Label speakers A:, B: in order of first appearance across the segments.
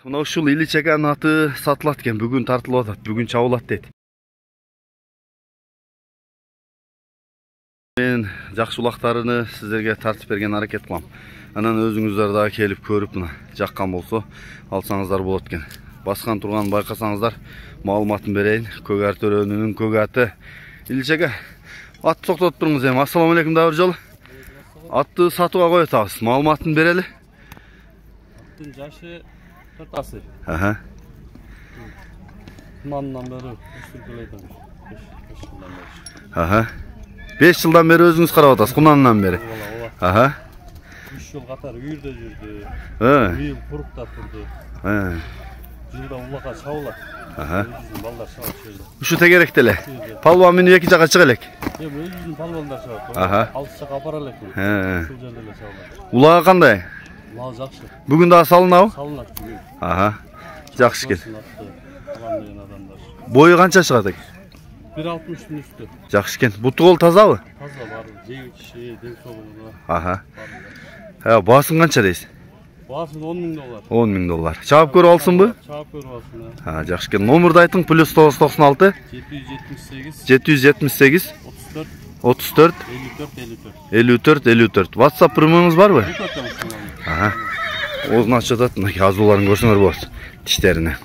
A: Мына ушул Иличегенин аты сатылат экен, бүгүн тартылып атат, бүгүн чабылат дейт. Мен жакшы улактарыны сиздерге тартып берген аракет кылам. Анан өзүңүздөр дагы келип көрүп мына жаккан болсо алсаңыздар болот экен. Баскан турганын байкасаңыздар маалыматын берейин. Көгаар төрөнүнүн көк аты Иличеге. Атты токтотуп туруңуз эми. Ассаламу алейкум да бир жолу. Атты сатууга коюп атабыз. Маалыматын берели.
B: Аттын жашы 4 асы.
A: Аха.
B: Мамдан бери үстүркөлөйдүм. 5 жылдан бери.
A: Аха. 5 жылдан бeri өзүңүз карап атасыз, кунандан бери. Аха.
B: 3 жыл катар үйүрдө жүрдү. Үйүм курукта турду. Жылда улакка чабылат.
A: Аха.
B: Өзүнүн балдар чабылат.
A: Ушу тегеректе эле. Палбан менен эки жакка чыга элек.
B: Эми өзүнүн палбандар чабат.
A: Аха.
B: Алыс жакка апара элек. Ушул жерде эле чабылат.
A: Улагы кандай?
B: Улагы жакшы.
A: Бүгүн дагы салынабы?
B: Салынат бүгүн.
A: Аха. Жакшы экен.
B: Алам деген адамдар.
A: Бою канча чыгат экен?
B: 1.60'ın üstü.
A: Жакшы экен. Буту кол тазабы?
B: Таза бар. Жеги киши, ден соолугуна.
A: Аха. Басын канча дейсиз?
B: Басын $10.000.
A: $10.000. Чабып көрүп алсынбы?
B: Чабып көрүп алсын.
A: Жакшы экен. Номерди айтың. +996 778 34 54 54. WhatsApp премиумуңуз барбы? Аха. Оозун ачып атат. Мына азууларын көрсөңөр болот. Тиштерине.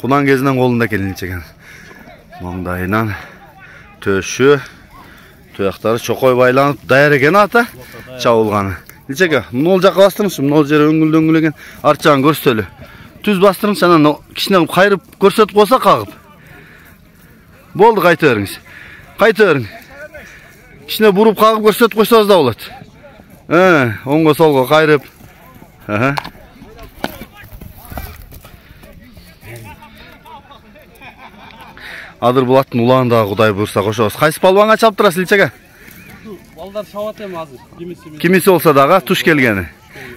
A: Кунан кезинен колунда келинче экен. Маңдайынан төшү, туяктары чокой байланып даяр экен ата чабылганы. Иличеге, мына жакка бастырыңызчы, мына жер өңгүлдөнгүлөгөн арт жагын көрсөтөлү. Түз бастырыңыз, анан кичине кайрып көрсөтүп койсо кагып. Болду, кайта бериңиз. Кайта бериң. Кичине буруп кагып көрсөтүп койсоңуз да болот. Оңго солго кайрып. Аха. Адыр булаттын улагында Кудай буйрса кошобуз. Кайсы палбанга чаптырасыз Иличеге?
B: Балдар чабат эми азыр.
A: Кимиси болсо дагы туш келгени.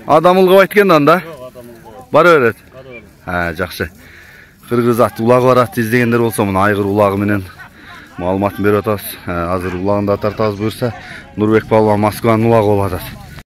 A: Адам ылгыбайт экен анда.
B: Жок, адам ылгыбайт.
A: Бара берет. Жакшы. Кыргыз ат, улагы бар атты издегендер болсо мына айгыр улагы менен маалыматын берип атабыз. Азыр улагында тартабыз буйрса Нурбек палбан Москванын улагы болуп атат.